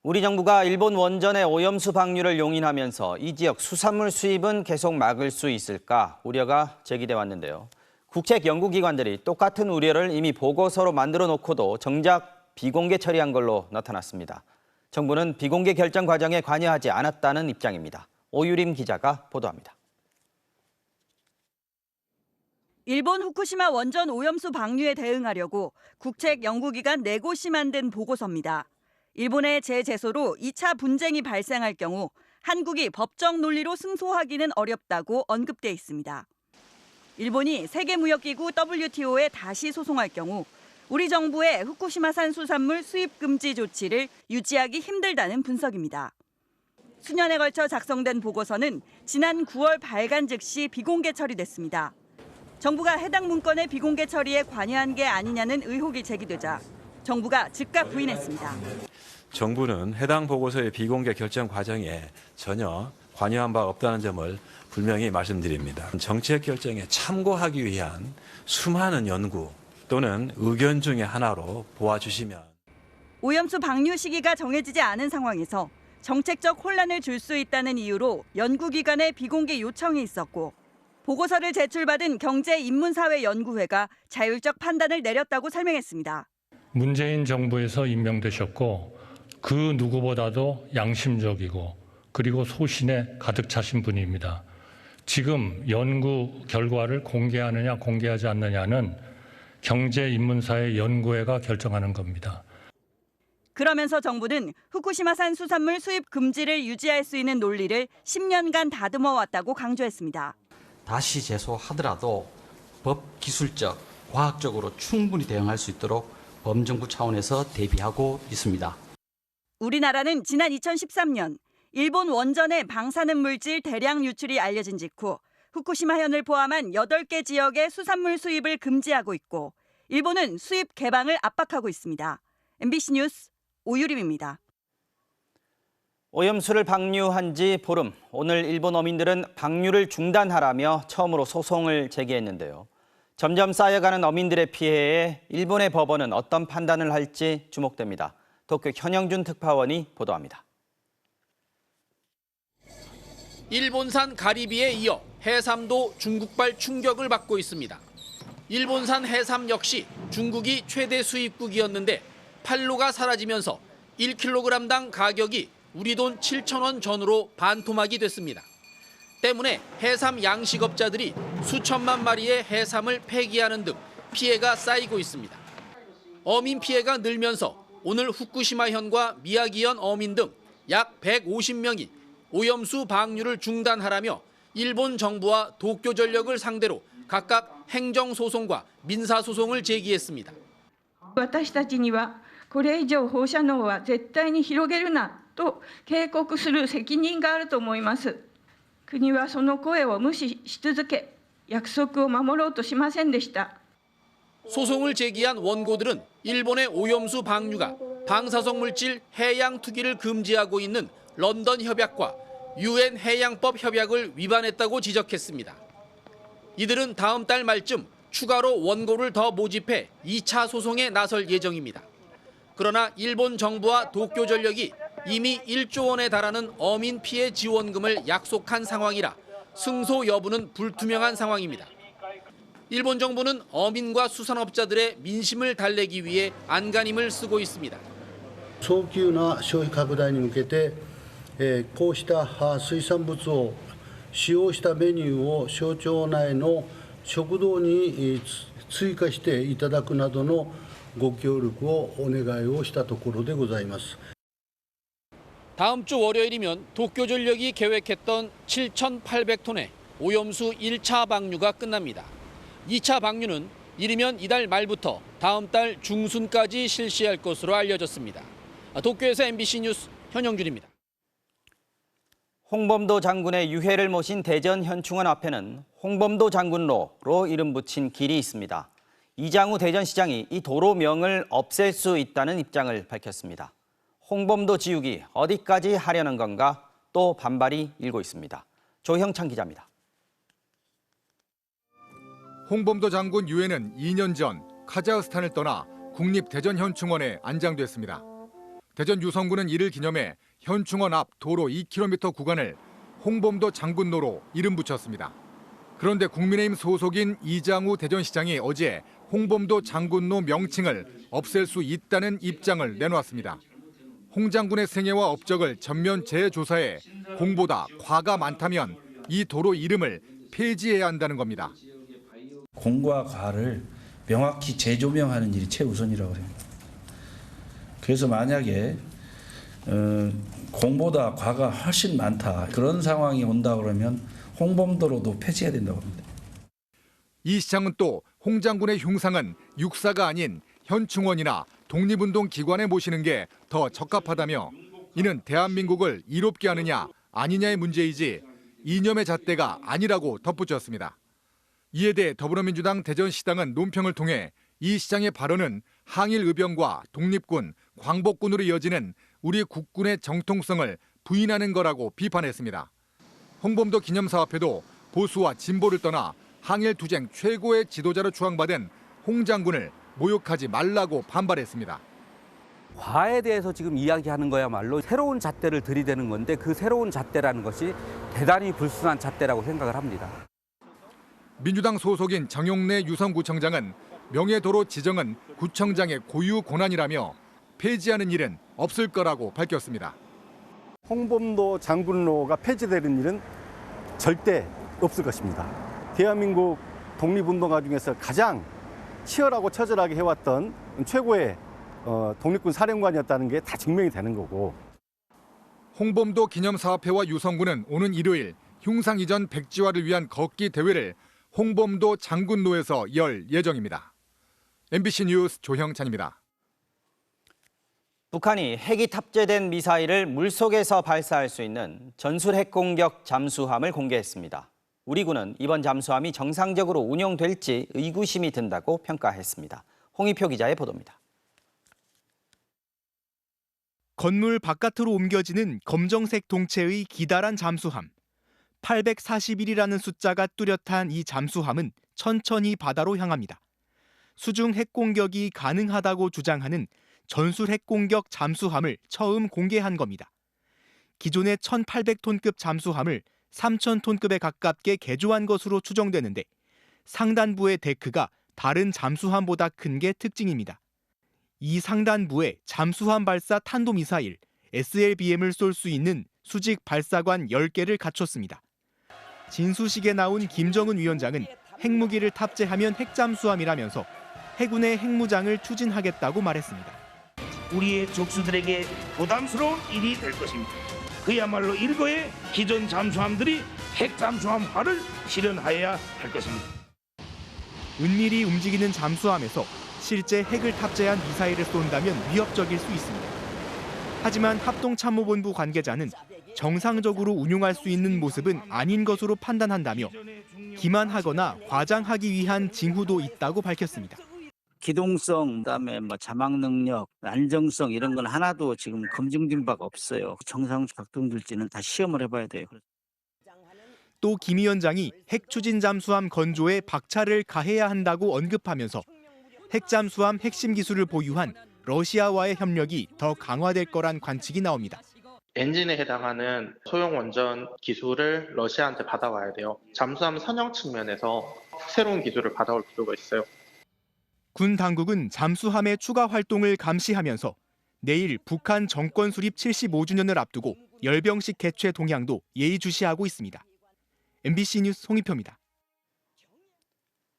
우리 정부가 일본 원전의 오염수 방류를 용인하면서 이 지역 수산물 수입은 계속 막을 수 있을까 우려가 제기돼 왔는데요. 국책연구기관들이 똑같은 우려를 이미 보고서로 만들어 놓고도 정작 비공개 처리한 걸로 나타났습니다. 정부는 비공개 결정 과정에 관여하지 않았다는 입장입니다. 오유림 기자가 보도합니다. 일본 후쿠시마 원전 오염수 방류에 대응하려고 국책연구기관 4곳이 만든 보고서입니다. 일본의 재제소로 2차 분쟁이 발생할 경우 한국이 법적 논리로 승소하기는 어렵다고 언급돼 있습니다. 일본이 세계무역기구 WTO에 다시 소송할 경우 우리 정부의 후쿠시마산 수산물 수입 금지 조치를 유지하기 힘들다는 분석입니다. 수년에 걸쳐 작성된 보고서는 지난 9월 발간 즉시 비공개 처리됐습니다. 정부가 해당 문건의 비공개 처리에 관여한 게 아니냐는 의혹이 제기되자 정부가 즉각 부인했습니다. 정부는 해당 보고서의 비공개 결정 과정에 전혀 관여한 바 없다는 점을 분명히 말씀드립니다. 정책 결정에 참고하기 위한 수많은 연구 또는 의견 중에 하나로 보아주시면. 오염수 방류 시기가 정해지지 않은 상황에서 정책적 혼란을 줄 수 있다는 이유로 연구기관의 비공개 요청이 있었고 보고서를 제출받은 경제인문사회연구회가 자율적 판단을 내렸다고 설명했습니다. 문재인 정부에서 임명되셨고 그 누구보다도 양심적이고 그리고 소신에 가득 차신 분입니다. 지금 연구 결과를 공개하느냐 공개하지 않느냐는 경제인문사회 연구회가 결정하는 겁니다. 그러면서 정부는 후쿠시마산 수산물 수입 금지를 유지할 수 있는 논리를 10년간 다듬어 왔다고 강조했습니다. 다시 제소하더라도 법 기술적, 과학적으로 충분히 대응할 수 있도록 범정부 차원에서 대비하고 있습니다. 우리나라는 지난 2013년 일본 원전의 방사능 물질 대량 유출이 알려진 직후 후쿠시마현을 포함한 8개 지역의 수산물 수입을 금지하고 있고 일본은 수입 개방을 압박하고 있습니다. MBC 뉴스 오유림입니다. 오염수를 방류한 지 보름, 오늘 일본 어민들은 방류를 중단하라며 처음으로 소송을 제기했는데요. 점점 쌓여가는 어민들의 피해에 일본의 법원은 어떤 판단을 할지 주목됩니다. 도쿄 현영준 특파원이 보도합니다. 일본산 가리비에 이어 해삼도 중국발 충격을 받고 있습니다. 일본산 해삼 역시 중국이 최대 수입국이었는데 판로가 사라지면서 1kg당 가격이 우리 돈 7,000원 전후로 반토막이 됐습니다. 때문에 해삼 양식업자들이 수천만 마리의 해삼을 폐기하는 등 피해가 쌓이고 있습니다. 어민 피해가 늘면서 오늘 후쿠시마현과 미야기현 어민 등 약 150명이 오염수 방류를 중단하라며 일본 정부와 도쿄전력을 상대로 각각 행정소송과 민사소송을 제기했습니다. 私たちにはこれ以上放射能は絶対に広げるなと警告する責任があると思います。国はその声を無視し続け、約束を守ろうとしませんでした。 소송을 제기한 원고들은 일본의 오염수 방류가 방사성 물질 해양 투기를 금지하고 있는 런던 협약과 UN 해양법 협약을 위반했다고 지적했습니다. 이들은 다음 달 말쯤 추가로 원고를 더 모집해 2차 소송에 나설 예정입니다. 그러나 일본 정부와 도쿄전력이 이미 1조 원에 달하는 어민 피해 지원금을 약속한 상황이라 승소 여부는 불투명한 상황입니다. 일본 정부는 어민과 수산업자들의 민심을 달래기 위해 안간힘을 쓰고 있습니다. 早急な消費拡大に向けて、こうした水産物を使用したメニューを省庁内の食堂に追加していただくなどのご協力をお願いをしたところでございます。 다음 주 월요일이면 도쿄전력이 계획했던 7,800톤의 오염수 1차 방류가 끝납니다. 2차 방류는 이르면 이달 말부터 다음 달 중순까지 실시할 것으로 알려졌습니다. 도쿄에서 MBC 뉴스 현영준입니다. 홍범도 장군의 유해를 모신 대전 현충원 앞에는 홍범도 장군로로 이름 붙인 길이 있습니다. 이장우 대전시장이 이 도로명을 없앨 수 있다는 입장을 밝혔습니다. 홍범도 지우기 어디까지 하려는 건가 또 반발이 일고 있습니다. 조형찬 기자입니다. 홍범도 장군 유해는 2년 전 카자흐스탄을 떠나 국립대전현충원에 안장됐습니다. 대전 유성군은 이를 기념해 현충원 앞 도로 2km 구간을 홍범도 장군로로 이름 붙였습니다. 그런데 국민의힘 소속인 이장우 대전시장이 어제 홍범도 장군로 명칭을 없앨 수 있다는 입장을 내놓았습니다. 홍 장군의 생애와 업적을 전면 재조사해 공보다 과가 많다면 이 도로 이름을 폐지해야 한다는 겁니다. 공과 과를 명확히 재조명하는 일이 최우선이라고 합니다. 그래서 만약에 공보다 과가 훨씬 많다 그런 상황이 온다 그러면 홍범도로도 폐지해야 된다고 합니다. 이 시장은 또 홍 장군의 흉상은 육사가 아닌 현충원이나 독립운동 기관에 모시는 게 더 적합하다며 이는 대한민국을 이롭게 하느냐 아니냐의 문제이지 이념의 잣대가 아니라고 덧붙였습니다. 이에 대해 더불어민주당 대전시당은 논평을 통해 이 시장의 발언은 항일 의병과 독립군, 광복군으로 이어지는 우리 국군의 정통성을 부인하는 거라고 비판했습니다. 홍범도 기념사업회도 보수와 진보를 떠나 항일 투쟁 최고의 지도자로 추앙받은 홍 장군을 모욕하지 말라고 반발했습니다. 과에 대해서 지금 이야기하는 거야말로 새로운 잣대를 들이대는 건데 그 새로운 잣대라는 것이 대단히 불순한 잣대라고 생각을 합니다. 민주당 소속인 정용래 유성구청장은 명예도로 지정은 구청장의 고유 권한이라며 폐지하는 일은 없을 거라고 밝혔습니다. 홍범도 장군로가 폐지되는 일은 절대 없을 것입니다. 대한민국 독립운동가 중에서 가장 치열하고 처절하게 해왔던 최고의 독립군 사령관이었다는 게 다 증명이 되는 거고. 홍범도 기념사업회와 유성군은 오는 일요일 흉상 이전 백지화를 위한 걷기 대회를 홍범도 장군로에서 열 예정입니다. MBC 뉴스 조형찬입니다. 북한이 핵이 탑재된 미사일을 물속에서 발사할 수 있는 전술 핵공격 잠수함을 공개했습니다. 우리 군은 이번 잠수함이 정상적으로 운용될지 의구심이 든다고 평가했습니다. 홍희표 기자의 보도입니다. 건물 바깥으로 옮겨지는 검정색 동체의 기다란 잠수함. 841이라는 숫자가 뚜렷한 이 잠수함은 천천히 바다로 향합니다. 수중 핵공격이 가능하다고 주장하는 전술 핵공격 잠수함을 처음 공개한 겁니다. 기존의 1,800톤급 잠수함을 3,000톤급에 가깝게 개조한 것으로 추정되는데 상단부의 데크가 다른 잠수함보다 큰 게 특징입니다. 이 상단부에 잠수함 발사 탄도미사일 SLBM을 쏠 수 있는 수직 발사관 10개를 갖췄습니다. 진수식에 나온 김정은 위원장은 핵무기를 탑재하면 핵잠수함이라면서 해군의 핵무장을 추진하겠다고 말했습니다. 우리의 적수들에게 부담스러운 일이 될 것입니다. 그야말로 일거의 기존 잠수함들이 핵잠수함화를 실현하여야 할 것입니다. 은밀히 움직이는 잠수함에서 실제 핵을 탑재한 미사일을 쏜다면 위협적일 수 있습니다. 하지만 합동참모본부 관계자는 정상적으로 운용할 수 있는 모습은 아닌 것으로 판단한다며 기만하거나 과장하기 위한 징후도 있다고 밝혔습니다. 기동성, 그다음에 자막 능력, 안정성 이런 건 하나도 지금 검증된 바가 없어요. 정상적으로 작동될지는 다 시험을 해봐야 돼요. 또 김 위원장이 핵추진 잠수함 건조에 박차를 가해야 한다고 언급하면서 핵잠수함 핵심 기술을 보유한 러시아와의 협력이 더 강화될 거란 관측이 나옵니다. 엔진에 해당하는 소형 원전 기술을 러시아한테 받아와야 돼요. 잠수함 선형 측면에서 새로운 기술을 받아올 필요가 있어요. 군 당국은 잠수함의 추가 활동을 감시하면서 내일 북한 정권 수립 75주년을 앞두고 열병식 개최 동향도 예의주시하고 있습니다. MBC 뉴스 홍희표입니다.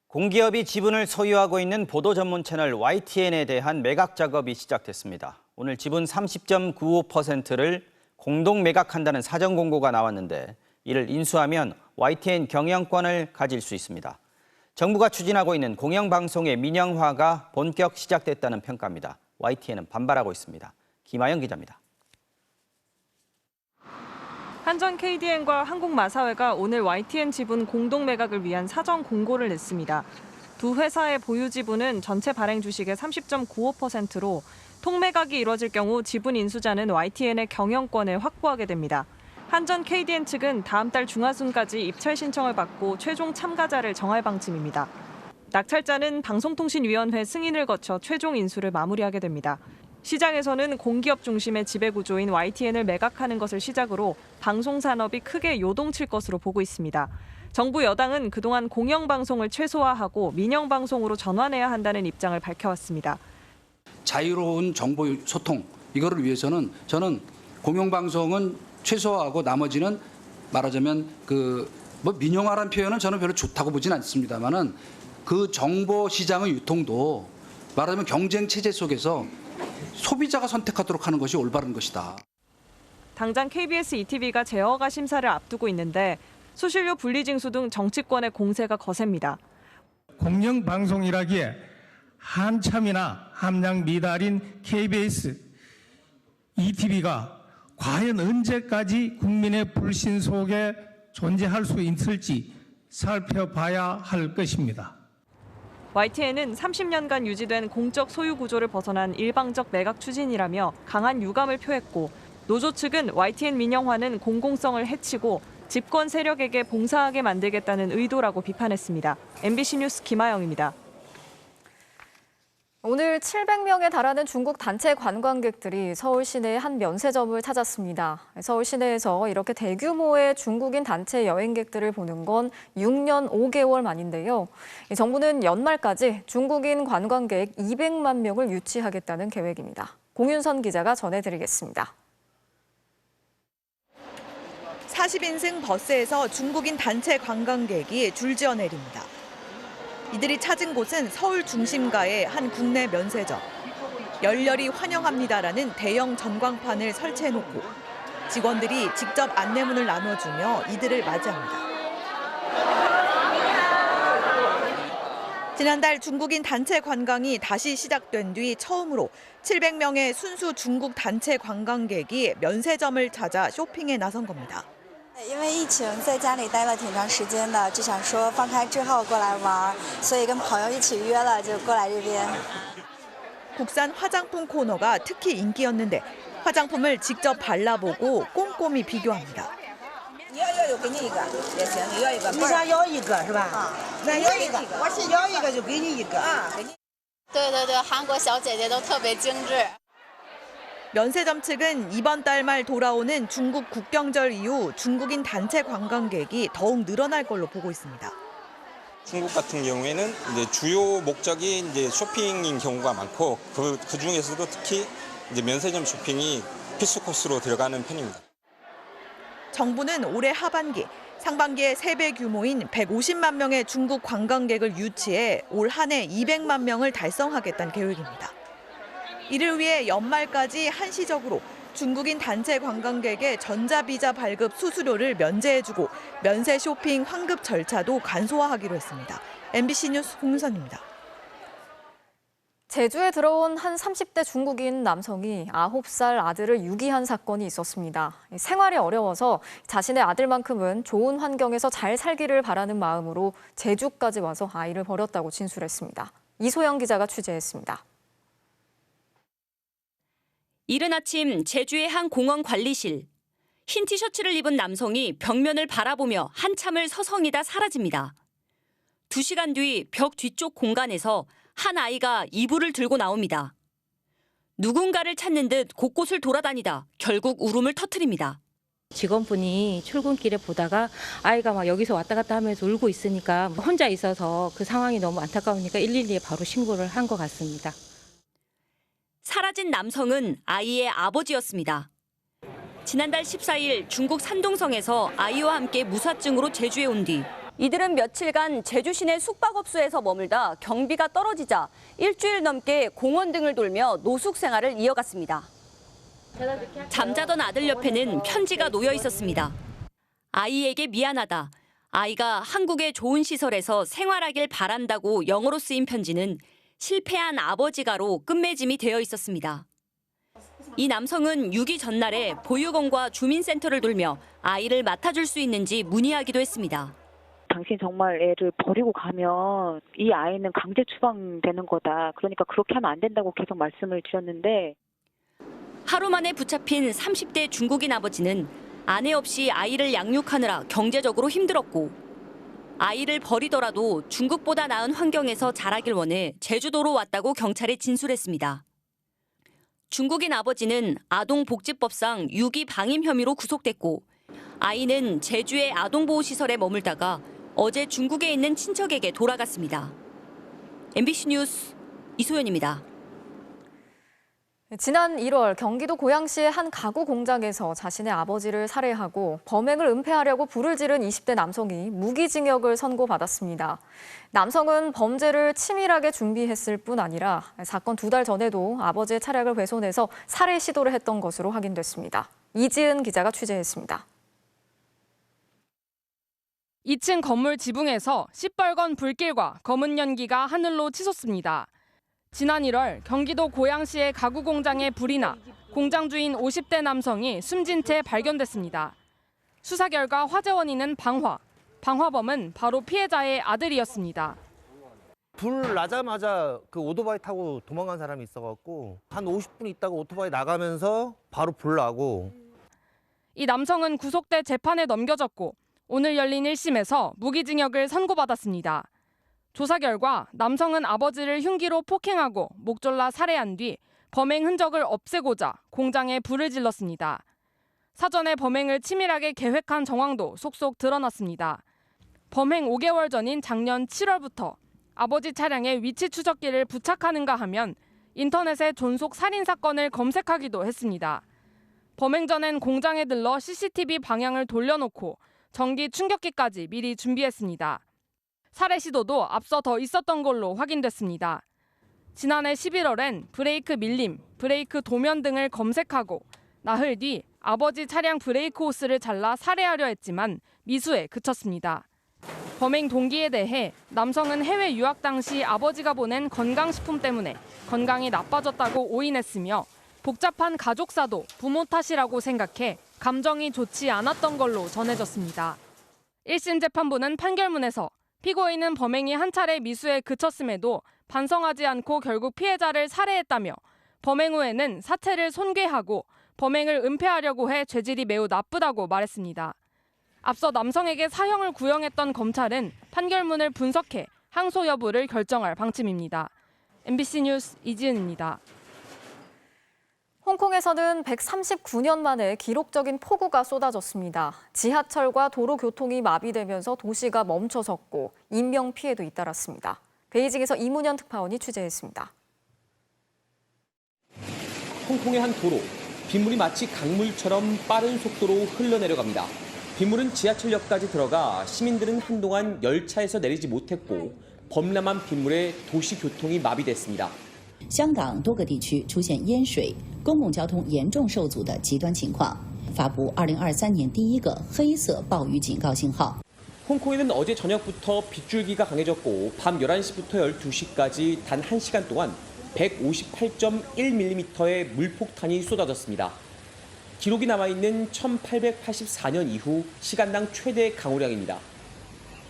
공기업이 지분을 소유하고 있는 보도 전문 채널 YTN에 대한 매각 작업이 시작됐습니다. 오늘 지분 30.95%를 공동 매각한다는 사전 공고가 나왔는데 이를 인수하면 YTN 경영권을 가질 수 있습니다. 정부가 추진하고 있는 공영방송의 민영화가 본격 시작됐다는 평가입니다. YTN은 반발하고 있습니다. 김아영 기자입니다. 한전 KDN과 한국마사회가 오늘 YTN 지분 공동 매각을 위한 사전 공고를 냈습니다. 두 회사의 보유 지분은 전체 발행 주식의 30.95%로 통매각이 이뤄질 경우 지분 인수자는 YTN의 경영권을 확보하게 됩니다. 한전 KDN 측은 다음 달 중하순까지 입찰 신청을 받고 최종 참가자를 정할 방침입니다. 낙찰자는 방송통신위원회 승인을 거쳐 최종 인수를 마무리하게 됩니다. 시장에서는 공기업 중심의 지배구조인 YTN을 매각하는 것을 시작으로 방송산업이 크게 요동칠 것으로 보고 있습니다. 정부 여당은 그동안 공영방송을 최소화하고 민영방송으로 전환해야 한다는 입장을 밝혀왔습니다. 자유로운 정보 소통 이거를 위해서는 저는 공영방송은 최소화하고 나머지는 말하자면 민영화라는 표현은 저는 별로 좋다고 보진 않습니다만은 그 정보 시장의 유통도 말하자면 경쟁 체제 속에서 소비자가 선택하도록 하는 것이 올바른 것이다. 당장 KBS ETV가 제어가 심사를 앞두고 있는데 수신료 분리징수 등 정치권의 공세가 거셉니다. 공영방송이라기에 한참이나 함량 미달인 KBS ETV가 과연 언제까지 국민의 불신 속에 존재할 수 있을지 살펴봐야 할 것입니다. YTN은 30년간 유지된 공적 소유 구조를 벗어난 일방적 매각 추진이라며 강한 유감을 표했고 노조 측은 YTN 민영화는 공공성을 해치고 집권 세력에게 봉사하게 만들겠다는 의도라고 비판했습니다. MBC 뉴스 김아영입니다. 오늘 700명에 달하는 중국 단체 관광객들이 서울 시내의 한 면세점을 찾았습니다. 서울 시내에서 이렇게 대규모의 중국인 단체 여행객들을 보는 건 6년 5개월 만인데요. 정부는 연말까지 중국인 관광객 200만 명을 유치하겠다는 계획입니다. 공윤선 기자가 전해드리겠습니다. 40인승 버스에서 중국인 단체 관광객이 줄지어 내립니다. 이들이 찾은 곳은 서울 중심가의 한 국내 면세점. 열렬히 환영합니다라는 대형 전광판을 설치해놓고 직원들이 직접 안내문을 나눠주며 이들을 맞이합니다. 지난달 중국인 단체 관광이 다시 시작된 뒤 처음으로 700명의 순수 중국 단체 관광객이 면세점을 찾아 쇼핑에 나선 겁니다. 因为疫情在家里待了挺长时间的，就想说放开之后过来玩，所以跟朋友一起约了就过来这边。 국산 화장품 코너가 특히 인기였는데 화장품을 직접 발라보고 꼼꼼히 비교합니다. 你要有给你一个也行，你要一个。你想要一个是吧？那要一个，我是要一个就给你一个。给你。对对对，韩国小姐姐都特别精致。 면세점 측은 이번 달 말 돌아오는 중국 국경절 이후 중국인 단체 관광객이 더욱 늘어날 걸로 보고 있습니다. 중국 같은 경우에는 이제 주요 목적이 이제 쇼핑인 경우가 많고 그 중에서도 특히 이제 면세점 쇼핑이 필수 코스로 들어가는 편입니다. 정부는 올해 하반기, 상반기에 3배 규모인 150만 명의 중국 관광객을 유치해 올 한 해 200만 명을 달성하겠다는 계획입니다. 이를 위해 연말까지 한시적으로 중국인 단체 관광객의 전자비자 발급 수수료를 면제해주고 면세 쇼핑 환급 절차도 간소화하기로 했습니다. MBC 뉴스 홍선입니다. 제주에 들어온 한 30대 중국인 남성이 9살 아들을 유기한 사건이 있었습니다. 생활이 어려워서 자신의 아들만큼은 좋은 환경에서 잘 살기를 바라는 마음으로 제주까지 와서 아이를 버렸다고 진술했습니다. 이소영 기자가 취재했습니다. 이른 아침 제주의 한 공원 관리실. 흰 티셔츠를 입은 남성이 벽면을 바라보며 한참을 서성이다 사라집니다. 2시간 뒤 벽 뒤쪽 공간에서 한 아이가 이불을 들고 나옵니다. 누군가를 찾는 듯 곳곳을 돌아다니다 결국 울음을 터뜨립니다. 직원분이 출근길에 보다가 아이가 막 여기서 왔다 갔다 하면서 울고 있으니까 혼자 있어서 그 상황이 너무 안타까우니까 112에 바로 신고를 한 것 같습니다. 사라진 남성은 아이의 아버지였습니다. 지난달 14일 중국 산동성에서 아이와 함께 무사증으로 제주에 온 뒤 이들은 며칠간 제주 시내 숙박업소에서 머물다 경비가 떨어지자 일주일 넘게 공원 등을 돌며 노숙 생활을 이어갔습니다. 잠자던 아들 옆에는 편지가 놓여 있었습니다. 아이에게 미안하다. 아이가 한국의 좋은 시설에서 생활하길 바란다고 영어로 쓰인 편지는 실패한 아버지가로 끝맺음이 되어 있었습니다. 이 남성은 유기 전날에 보육원과 주민센터를 돌며 아이를 맡아줄 수 있는지 문의하기도 했습니다. 당신 정말 애를 버리고 가면 이 아이는 강제 추방되는 거다. 그러니까 그렇게 하면 안 된다고 계속 말씀을 드렸는데. 하루 만에 붙잡힌 30대 중국인 아버지는 아내 없이 아이를 양육하느라 경제적으로 힘들었고 아이를 버리더라도 중국보다 나은 환경에서 자라길 원해 제주도로 왔다고 경찰에 진술했습니다. 중국인 아버지는 아동복지법상 유기 방임 혐의로 구속됐고 아이는 제주의 아동보호시설에 머물다가 어제 중국에 있는 친척에게 돌아갔습니다. MBC 뉴스 이소연입니다. 지난 1월 경기도 고양시의 한 가구 공장에서 자신의 아버지를 살해하고 범행을 은폐하려고 불을 지른 20대 남성이 무기징역을 선고받았습니다. 남성은 범죄를 치밀하게 준비했을 뿐 아니라 사건 2달 전에도 아버지의 차량을 훼손해서 살해 시도를 했던 것으로 확인됐습니다. 이지은 기자가 취재했습니다. 2층 건물 지붕에서 시뻘건 불길과 검은 연기가 하늘로 치솟습니다. 지난 1월 경기도 고양시의 가구 공장에 불이 나 공장 주인 50대 남성이 숨진 채 발견됐습니다. 수사 결과 화재 원인은 방화범은 바로 피해자의 아들이었습니다. 불 나자마자 그 오토바이 타고 도망간 사람이 있어갖고 한 50분 있다가 오토바이 나가면서 바로 불 나고. 이 남성은 구속돼 재판에 넘겨졌고 오늘 열린 1심에서 무기징역을 선고받았습니다. 조사 결과 남성은 아버지를 흉기로 폭행하고 목 졸라 살해한 뒤 범행 흔적을 없애고자 공장에 불을 질렀습니다. 사전에 범행을 치밀하게 계획한 정황도 속속 드러났습니다. 범행 5개월 전인 작년 7월부터 아버지 차량에 위치 추적기를 부착하는가 하면 인터넷에 존속 살인 사건을 검색하기도 했습니다. 범행 전엔 공장에 들러 CCTV 방향을 돌려놓고 전기 충격기까지 미리 준비했습니다. 살해 시도도 앞서 더 있었던 걸로 확인됐습니다. 지난해 11월엔 브레이크 밀림, 브레이크 도면 등을 검색하고 나흘 뒤 아버지 차량 브레이크 호스를 잘라 살해하려 했지만 미수에 그쳤습니다. 범행 동기에 대해 남성은 해외 유학 당시 아버지가 보낸 건강식품 때문에 건강이 나빠졌다고 오인했으며 복잡한 가족사도 부모 탓이라고 생각해 감정이 좋지 않았던 걸로 전해졌습니다. 1심 재판부는 판결문에서 피고인은 범행이 한 차례 미수에 그쳤음에도 반성하지 않고 결국 피해자를 살해했다며 범행 후에는 사체를 손괴하고 범행을 은폐하려고 해 죄질이 매우 나쁘다고 말했습니다. 앞서 남성에게 사형을 구형했던 검찰은 판결문을 분석해 항소 여부를 결정할 방침입니다. MBC 뉴스 이지은입니다. 홍콩에서는 139년 만에 기록적인 폭우가 쏟아졌습니다. 지하철과 도로 교통이 마비되면서 도시가 멈춰섰고 인명피해도 잇따랐습니다. 베이징에서 이문현 특파원이 취재했습니다. 홍콩의 한 도로, 빗물이 마치 강물처럼 빠른 속도로 흘러내려갑니다. 빗물은 지하철역까지 들어가 시민들은 한동안 열차에서 내리지 못했고 범람한 빗물에 도시 교통이 마비됐습니다. 香港多个地区出现淹水、公共交通严重受阻的极端情况，发布2023年第一个黑色暴雨警告信号。 홍콩에는 어제 저녁부터 빗줄기가 강해졌고 밤 11시부터 12시까지 단 1시간 동안 158.1mm의 물폭탄이 쏟아졌습니다. 기록이 남아있는 1884년 이후 시간당 최대 강우량입니다.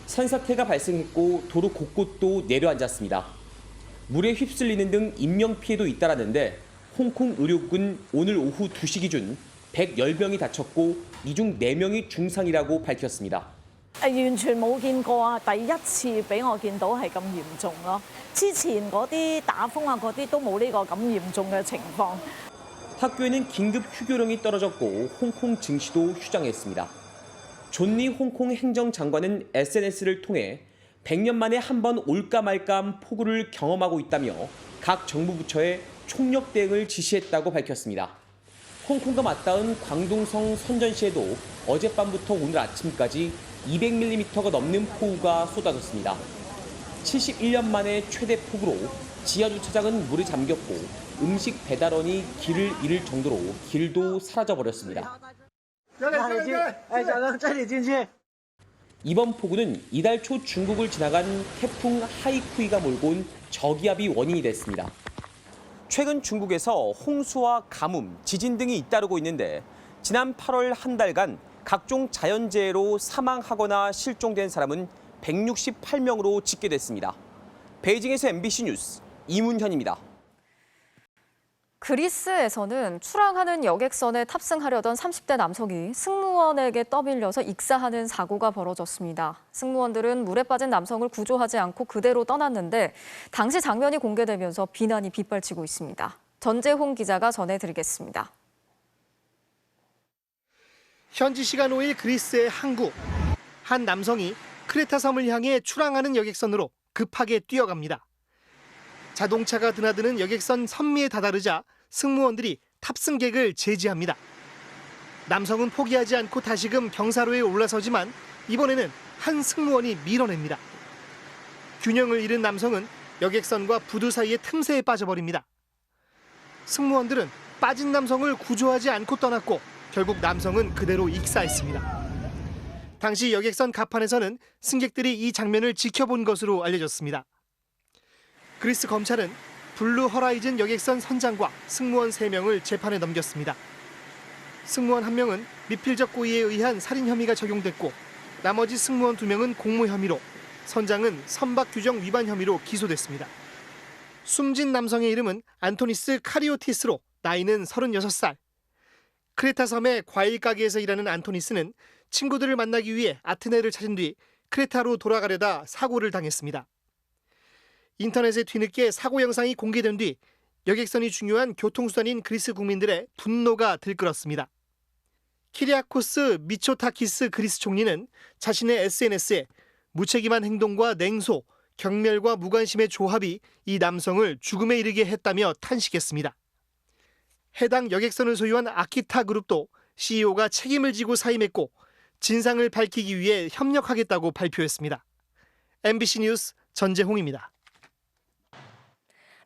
산사태가 발생했고 도로 곳곳도 내려앉았습니다. 물에 휩쓸리는 등 인명피해도 잇따랐는데 홍콩 의료국은 오늘 오후 2시 기준 110명이 다쳤고 이 중 4명이 중상이라고 밝혔습니다. 完全冇見過啊！第一次俾我見到係咁嚴重咯。之前嗰啲打風啊嗰啲都冇呢個咁嚴重嘅情況。 학교에는 긴급 휴교령이 떨어졌고 홍콩 증시도 휴장했습니다. 존리 홍콩 행정장관은 SNS를 통해 100년 만에 한 번 올까 말까한 폭우를 경험하고 있다며 각 정부 부처에 총력 대응을 지시했다고 밝혔습니다. 홍콩과 맞닿은 광둥성 선전시에도 어젯밤부터 오늘 아침까지 200mm가 넘는 폭우가 쏟아졌습니다. 71년 만에 최대 폭우로 지하 주차장은 물에 잠겼고 음식 배달원이 길을 잃을 정도로 길도 사라져버렸습니다. 이번 폭우는 이달 초 중국을 지나간 태풍 하이쿠이가 몰고 온 저기압이 원인이 됐습니다. 최근 중국에서 홍수와 가뭄, 지진 등이 잇따르고 있는데 지난 8월 한 달간 각종 자연재해로 사망하거나 실종된 사람은 168명으로 집계됐습니다. 베이징에서 MBC 뉴스 이문현입니다. 그리스에서는 출항하는 여객선에 탑승하려던 30대 남성이 승무원에게 떠밀려서 익사하는 사고가 벌어졌습니다. 승무원들은 물에 빠진 남성을 구조하지 않고 그대로 떠났는데 당시 장면이 공개되면서 비난이 빗발치고 있습니다. 전재홍 기자가 전해드리겠습니다. 현지 시간 5일 그리스의 항구. 한 남성이 크레타 섬을 향해 출항하는 여객선으로 급하게 뛰어갑니다. 자동차가 드나드는 여객선 선미에 다다르자 승무원들이 탑승객을 제지합니다. 남성은 포기하지 않고 다시금 경사로에 올라서지만 이번에는 한 승무원이 밀어냅니다. 균형을 잃은 남성은 여객선과 부두 사이의 틈새에 빠져버립니다. 승무원들은 빠진 남성을 구조하지 않고 떠났고 결국 남성은 그대로 익사했습니다. 당시 여객선 갑판에서는 승객들이 이 장면을 지켜본 것으로 알려졌습니다. 그리스 검찰은 블루 허라이즌 여객선 선장과 승무원 3명을 재판에 넘겼습니다. 승무원 1명은 미필적 고의에 의한 살인 혐의가 적용됐고 나머지 승무원 2명은 공모 혐의로, 선장은 선박 규정 위반 혐의로 기소됐습니다. 숨진 남성의 이름은 안토니스 카리오티스로 나이는 36살. 크레타 섬의 과일 가게에서 일하는 안토니스는 친구들을 만나기 위해 아테네를 찾은 뒤 크레타로 돌아가려다 사고를 당했습니다. 인터넷에 뒤늦게 사고 영상이 공개된 뒤 여객선이 중요한 교통수단인 그리스 국민들의 분노가 들끓었습니다. 키리아코스 미초타키스 그리스 총리는 자신의 SNS에 무책임한 행동과 냉소, 경멸과 무관심의 조합이 이 남성을 죽음에 이르게 했다며 탄식했습니다. 해당 여객선을 소유한 아키타 그룹도 CEO가 책임을 지고 사임했고 진상을 밝히기 위해 협력하겠다고 발표했습니다. MBC 뉴스 전재홍입니다.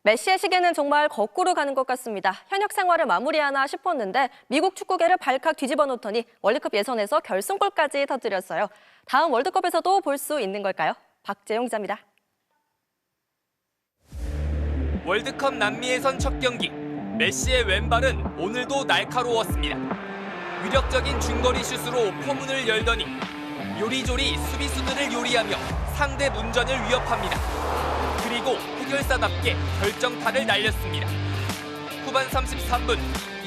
메시의 시계는 정말 거꾸로 가는 것 같습니다. 현역 생활을 마무리하나 싶었는데 미국 축구계를 발칵 뒤집어 놓더니 월드컵 예선에서 결승골까지 터뜨렸어요. 다음 월드컵에서도 볼 수 있는 걸까요? 박재용 기자입니다. 월드컵 남미 예선 첫 경기. 메시의 왼발은 오늘도 날카로웠습니다. 위력적인 중거리 슛으로 포문을 열더니 요리조리 수비수들을 요리하며 상대 문전을 위협합니다. 그리고 해결사답게 결정타를 날렸습니다. 후반 33분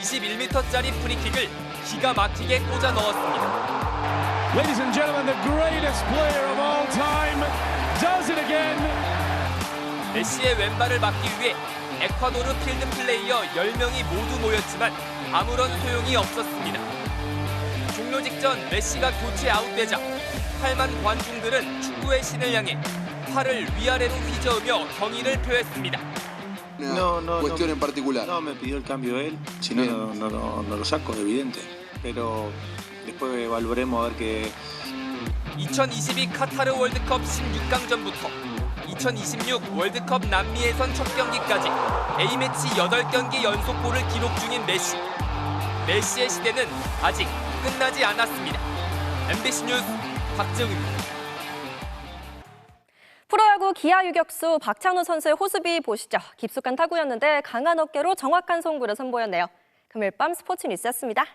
21m짜리 프리킥을 기가 막히게 꽂아 넣었습니다. Ladies and gentlemen, the greatest player of all time does it again. 메시의 왼발을 막기 위해 에콰도르 필드 플레이어 10명이 모두 모였지만 아무런 소용이 없었습니다. 종료 직전 메시가 교체 아웃되자 8만 관중들은 축구의 신을 향해 팔을 위아래로 휘저으며 경의를 표했습니다. cuestión en particular. No, me pidió el cambio él, si no, no lo saco, evidente. Pero después evaluaremos a ver qué. 2022 카타르 월드컵 16강전부터 2026 월드컵 남미 예선 첫 경기까지 A매치 8경기 연속골을 기록 중인 메시. 메시의 시대는 아직 끝나지 않았습니다. MBC 뉴스 박재웅입니다. 프로야구 기아 유격수 박찬호 선수의 호수비 보시죠. 깊숙한 타구였는데 강한 어깨로 정확한 송구를 선보였네요. 금요일 밤 스포츠 뉴스였습니다.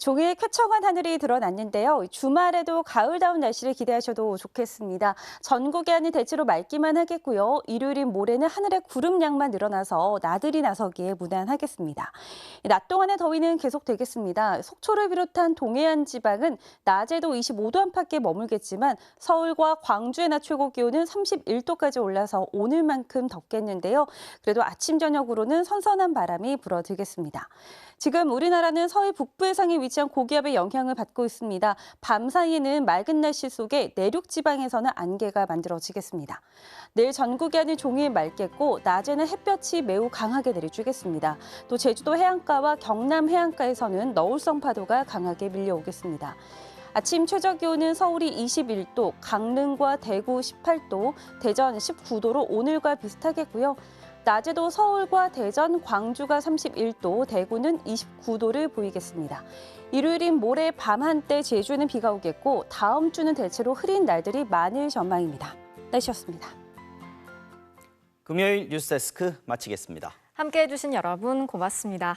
종일 쾌청한 하늘이 드러났는데요. 주말에도 가을다운 날씨를 기대하셔도 좋겠습니다. 전국이 대체로 맑기만 하겠고요. 일요일인 모레는 하늘에 구름량만 늘어나서 나들이 나서기에 무난하겠습니다. 낮 동안의 더위는 계속되겠습니다. 속초를 비롯한 동해안 지방은 낮에도 25도 안팎에 머물겠지만 서울과 광주의 낮 최고 기온은 31도까지 올라서 오늘만큼 덥겠는데요. 그래도 아침 저녁으로는 선선한 바람이 불어들겠습니다. 지금 우리나라는 서해 북부 해상에 위치한 고기압의 영향을 받고 있습니다. 밤 사이에는 맑은 날씨 속에 내륙 지방에서는 안개가 만들어지겠습니다. 내일 전국이 아닌 종일 맑겠고 낮에는 햇볕이 매우 강하게 내리쬐겠습니다. 또 제주도 해안가와 경남 해안가에서는 너울성 파도가 강하게 밀려오겠습니다. 아침 최저 기온은 서울이 21도, 강릉과 대구 18도, 대전 19도로 오늘과 비슷하겠고요. 낮에도 서울과 대전, 광주가 31도, 대구는 29도를 보이겠습니다. 일요일인 모레 밤 한때 제주에는 비가 오겠고 다음 주는 대체로 흐린 날들이 많을 전망입니다. 날씨였습니다. 금요일 뉴스데스크 마치겠습니다. 함께해 주신 여러분 고맙습니다.